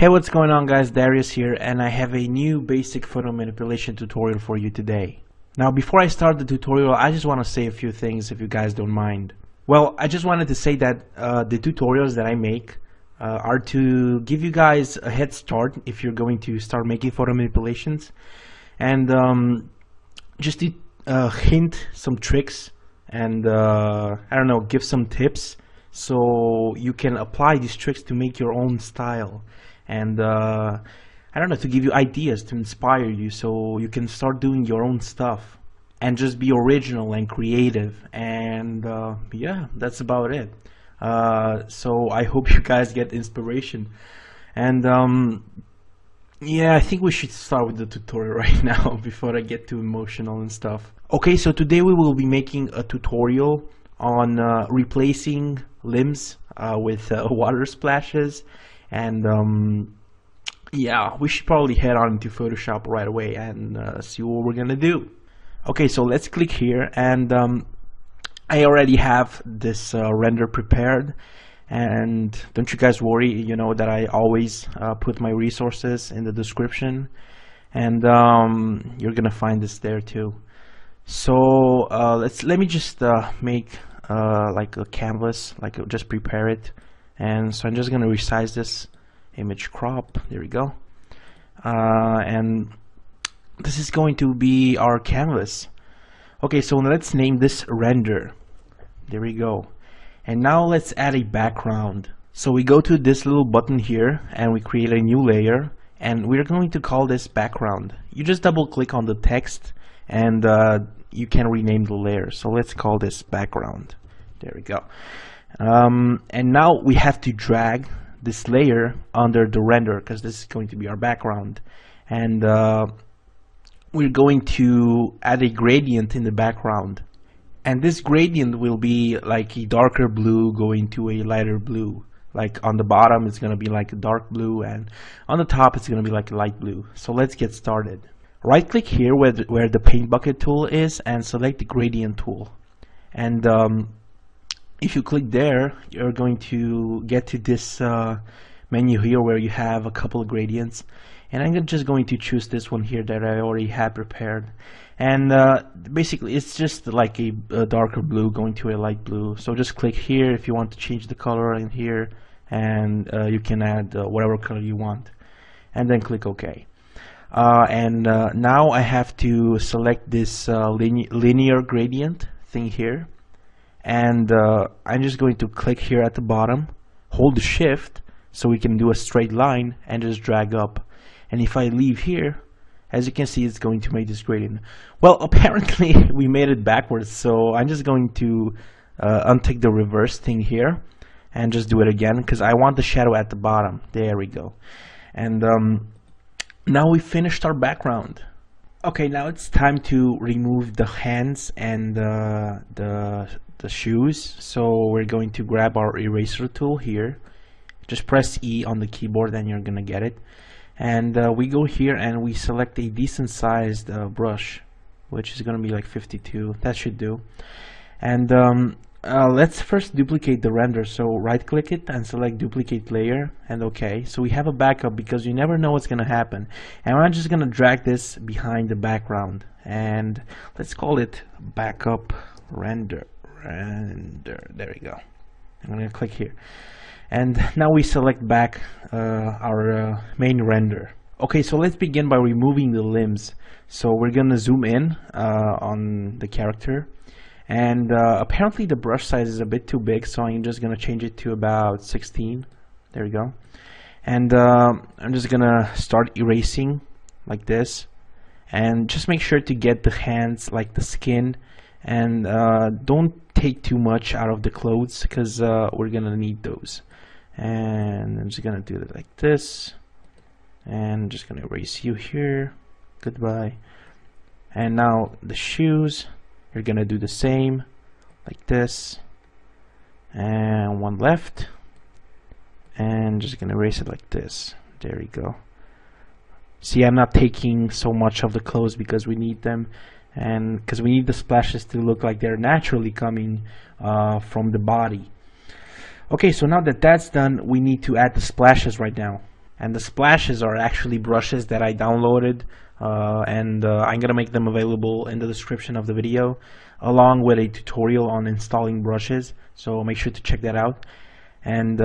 Hey, what's going on guys, Darius here, and I have a new basic photo manipulation tutorial for you today. Now before I start the tutorial, I just want to say a few things if you guys don't mind. Well, I just wanted to say that the tutorials that I make are to give you guys a head start if you're going to start making photo manipulations, and just to hint some tricks and I don't know, give some tips so you can apply these tricks to make your own style. And I don't know, to give you ideas, to inspire you so you can start doing your own stuff and just be original and creative. And yeah, that's about it. So I hope you guys get inspiration. And yeah, I think we should start with the tutorial right now before I get too emotional and stuff. Okay, so today we will be making a tutorial on replacing limbs with water splashes. And yeah, we should probably head on into Photoshop right away and see what we're gonna do. Okay, so let's click here, and I already have this render prepared, and don't you guys worry, you know that I always put my resources in the description, and you're gonna find this there too. So let me just make like a canvas, like just prepare it. And so I'm just going to resize this image, crop, there we go, and this is going to be our canvas. Okay, so let's name this render, there we go. And now let's add a background. So we go to this little button here and we create a new layer, and we're going to call this background. You just double click on the text and you can rename the layer. So let's call this background, there we go. And now we have to drag this layer under the render because this is going to be our background, and we're going to add a gradient in the background, and this gradient will be like a darker blue going to a lighter blue. Like on the bottom it's going to be like a dark blue, and on the top it's going to be like a light blue. So let's get started. Right click here where the paint bucket tool is and select the gradient tool, and if you click there, you're going to get to this menu here where you have a couple of gradients, and I'm just going to choose this one here that I already had prepared. And basically it's just like a darker blue going to a light blue. So just click here if you want to change the color in here, and you can add whatever color you want, and then click OK. And now I have to select this linear gradient thing here, and I'm just going to click here at the bottom, hold the shift so we can do a straight line, and just drag up. And if I leave here, as you can see, it's going to make this gradient. Well, apparently we made it backwards, so I'm just going to untick the reverse thing here and just do it again because I want the shadow at the bottom. There we go. And now we finished our background. Okay, now it's time to remove the hands and the shoes. So we're going to grab our eraser tool here, just press E on the keyboard and you're gonna get it, and we go here and we select a decent sized brush, which is gonna be like 52. That should do. And let's first duplicate the render. So right click it and select duplicate layer, and OK. So we have a backup because you never know what's gonna happen, and I'm just gonna drag this behind the background, and let's call it backup render. There we go. I'm gonna click here, and now we select back our main render. Okay, so let's begin by removing the limbs. So we're gonna zoom in on the character, and apparently the brush size is a bit too big, so I'm just gonna change it to about 16. There we go. And I'm just gonna start erasing like this, and just make sure to get the hands, like the skin, and don't take too much out of the clothes because we're gonna need those. And I'm just gonna do it like this, and just gonna erase you here. Goodbye. And now the shoes, you're gonna do the same like this, and one left, and just gonna erase it like this. There we go. See, I'm not taking so much of the clothes because we need them, and because we need the splashes to look like they're naturally coming from the body. Okay, so now that that's done, we need to add the splashes right now. and the splashes are actually brushes that I downloaded, and I'm gonna make them available in the description of the video, along with a tutorial on installing brushes, so make sure to check that out. And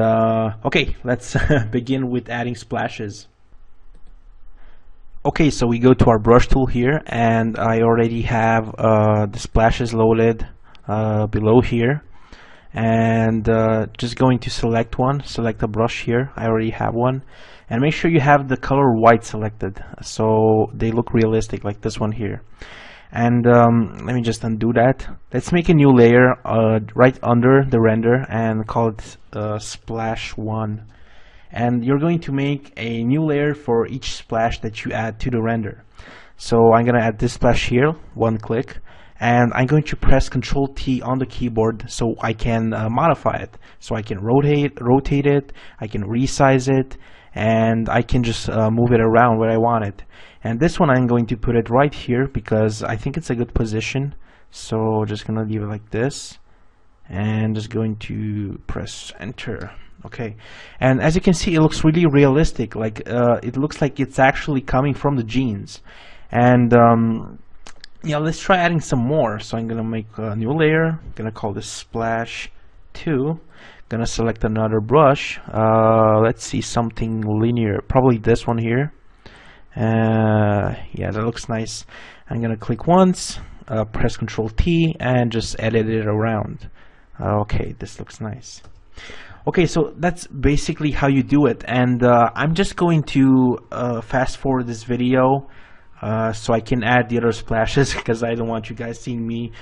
okay, let's begin with adding splashes. Okay, so we go to our brush tool here, and I already have the splashes loaded below here, and just going to select one, select a brush here. I already have one, and make sure you have the color white selected so they look realistic, like this one here. And let me just undo that. Let's make a new layer right under the render and call it splash 1. And you're going to make a new layer for each splash that you add to the render. So I'm going to add this splash here, one click, and I'm going to press Ctrl T on the keyboard so I can modify it. So I can rotate it, I can resize it, and I can just move it around where I want it. And this one I'm going to put it right here because I think it's a good position. So just gonna leave it like this, and just going to press enter. Okay, and as you can see, it looks really realistic. Like it looks like it's actually coming from the jeans. And yeah, let's try adding some more. So I'm gonna make a new layer. I'm gonna call this splash 2. Gonna select another brush. Let's see, something linear, probably this one here. Yeah, that looks nice. I'm gonna click once, press Ctrl T, and just edit it around. Okay, this looks nice. Okay, so that's basically how you do it, and I'm just going to fast forward this video so I can add the other splashes because I don't want you guys seeing me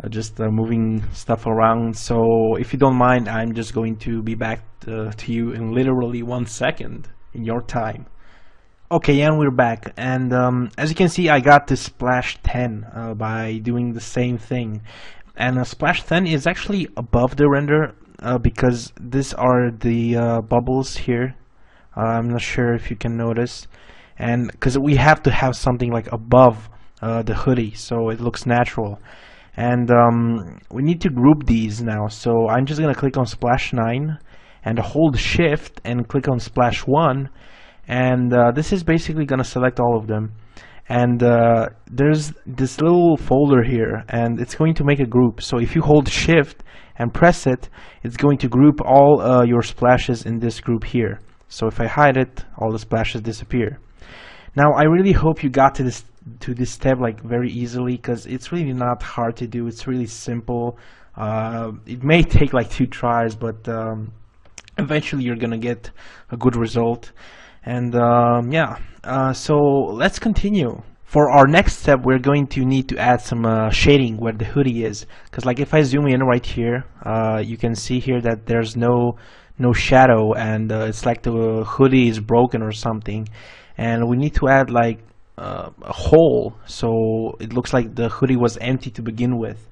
just moving stuff around. So if you don't mind, I'm just going to be back to you in literally 1 second in your time. Okay, and we're back, and as you can see, I got this splash 10 by doing the same thing. And splash 10 is actually above the render because these are the bubbles here. I'm not sure if you can notice, and because we have to have something like above the hoodie so it looks natural. And we need to group these now, so I'm just gonna click on splash 9 and hold shift and click on splash 1, and this is basically gonna select all of them. And there's this little folder here, and it's going to make a group. So if you hold shift and press it, it's going to group all your splashes in this group here. So if I hide it, all the splashes disappear. Now I really hope you got to this step like very easily, because it's really not hard to do. It's really simple. It may take like 2 tries, but eventually you're gonna get a good result. And yeah, so let's continue. For our next step, we're going to need to add some shading where the hoodie is, because like if I zoom in right here, you can see here that there's no shadow, and it's like the hoodie is broken or something, and we need to add like a hole so it looks like the hoodie was empty to begin with.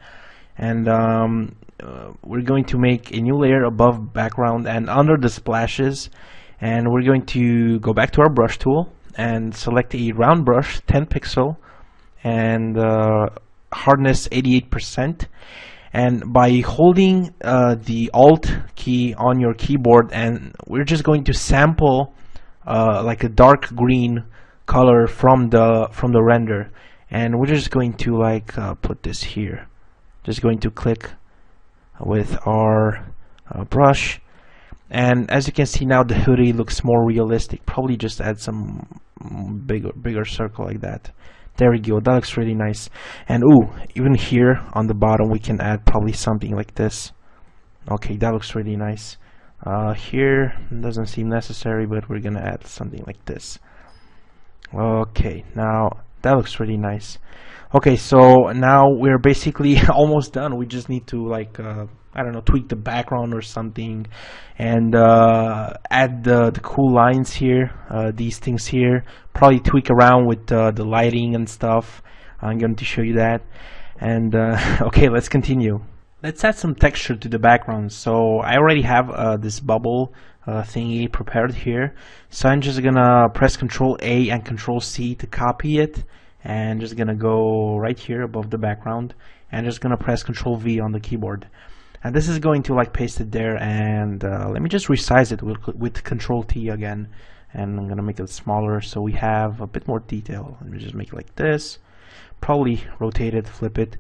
And we're going to make a new layer above background and under the splashes, and we're going to go back to our brush tool and select a round brush, 10 pixel, and hardness 88%. And by holding the Alt key on your keyboard, and we're just going to sample like a dark green color from the render, and we're just going to like put this here. Just going to click with our brush, and as you can see now, the hoodie looks more realistic. Probably just add some bigger circle like that. There we go, that looks really nice. And ooh, even here on the bottom we can add probably something like this. Okay, that looks really nice. Here doesn't seem necessary, but we're gonna add something like this. Okay, now that looks really nice. Okay, so now we're basically almost done. We just need to like I don't know, tweak the background or something, and add the cool lines here, these things here. Probably tweak around with the lighting and stuff. I'm going to show you that. And okay, let's continue. Let's add some texture to the background. So I already have this bubble thingy prepared here. So I'm just gonna press Ctrl A and Ctrl C to copy it, and just gonna go right here above the background, and just gonna press Ctrl V on the keyboard. And this is going to like paste it there, and let me just resize it with Ctrl T again, and I'm gonna make it smaller so we have a bit more detail. Let me just make it like this, probably rotate it, flip it,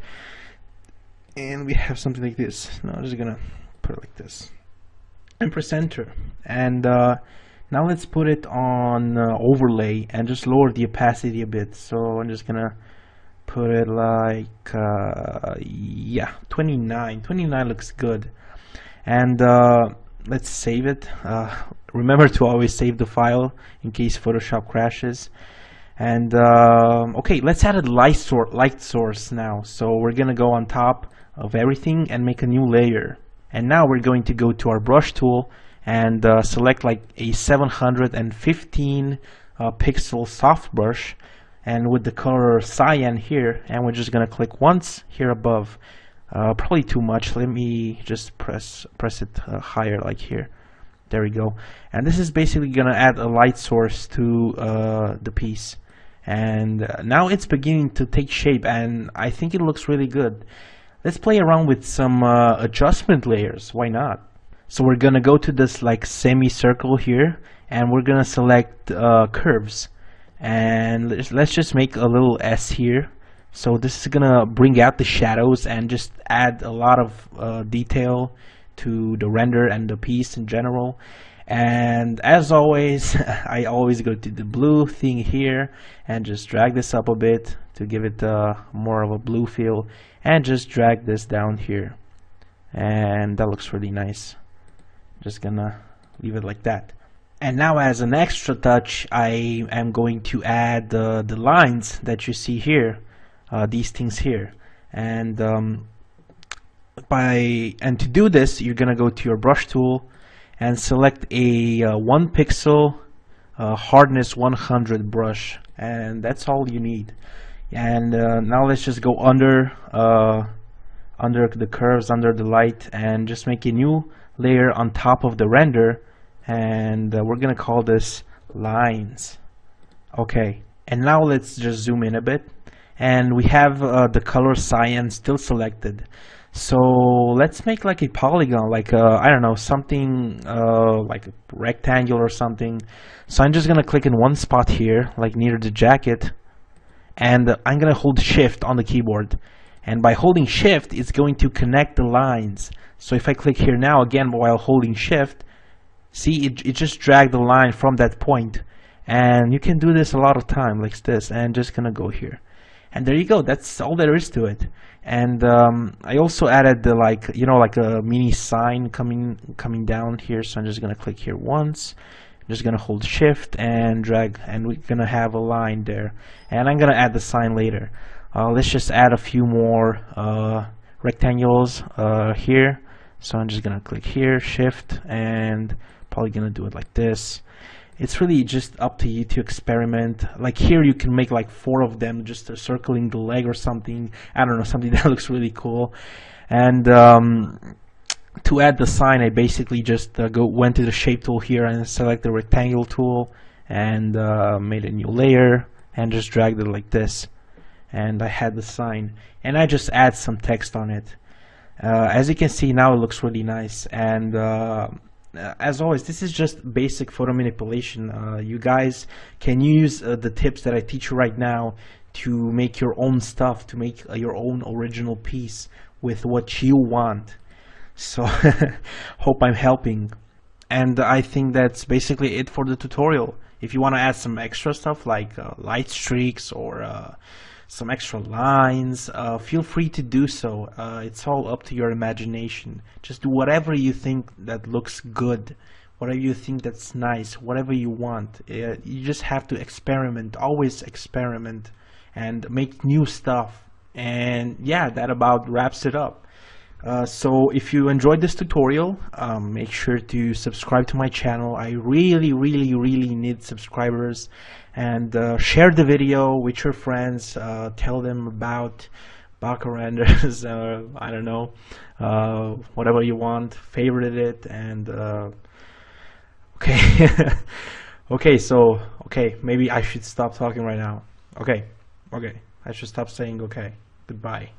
and we have something like this. Now I'm just gonna put it like this and press enter, and now let's put it on overlay and just lower the opacity a bit. So I'm just gonna put it like yeah, 29 looks good. And let's save it. Remember to always save the file in case Photoshop crashes. And okay, let's add a light source now. So we're gonna go on top of everything and make a new layer. And now we're going to go to our brush tool and select like a 715 pixel soft brush, and with the color cyan here, and we're just gonna click once here above. Probably too much. Let me just press it higher, like here. There we go. And this is basically gonna add a light source to the piece. And now it's beginning to take shape, and I think it looks really good. Let's play around with some adjustment layers. Why not? So we're gonna go to this like semicircle here, and we're gonna select curves, and let's just make a little S here. So this is gonna bring out the shadows and just add a lot of detail to the render and the piece in general. And as always, I always go to the blue thing here and just drag this up a bit to give it more of a blue feel, and just drag this down here, and that looks really nice. Just gonna leave it like that. And now, as an extra touch, I am going to add the lines that you see here, these things here. And to do this, you're gonna go to your brush tool and select a 1 pixel hardness 100 brush, and that's all you need. And now let's just go under the curves, under the light, and just make a new layer on top of the render, and we're gonna call this lines. Okay, and now let's just zoom in a bit, and we have the color cyan still selected. So let's make like a polygon, like I don't know, something like a rectangle or something. So I'm just gonna click in one spot here, like near the jacket, and I'm gonna hold shift on the keyboard, and by holding shift it's going to connect the lines. So if I click here now again while holding shift, see it just dragged the line from that point. And you can do this a lot of time like this, and just gonna go here, and there you go. That's all there is to it. And I also added the like a mini sign coming down here. So I'm just gonna click here once, I'm just gonna hold shift and drag, and we're gonna have a line there, and I'm gonna add the sign later. Let's just add a few more rectangles here. So I'm just gonna click here, shift, and probably gonna do it like this. It's really just up to you to experiment. Like here you can make like 4 of them, just circling the leg or something. I don't know, something that looks really cool. And to add the sign, I basically just went to the shape tool here and select the rectangle tool, and made a new layer and just dragged it like this, and I had the sign, and I just add some text on it. As you can see, now it looks really nice. And as always, this is just basic photo manipulation. You guys can use the tips that I teach you right now to make your own stuff, to make your own original piece with what you want. So hope I'm helping. And I think that's basically it for the tutorial. If you want to add some extra stuff like light streaks or some extra lines, feel free to do so. It's all up to your imagination. Just do whatever you think that looks good, whatever you think that's nice, whatever you want. You just have to experiment, always experiment, and make new stuff. And yeah, that about wraps it up. So if you enjoyed this tutorial, make sure to subscribe to my channel. I really need subscribers. And share the video with your friends. Tell them about Bokeh renders. I don't know, whatever you want. Favorite it, and okay. Okay, maybe I should stop talking right now. Okay, I should stop saying okay. Goodbye.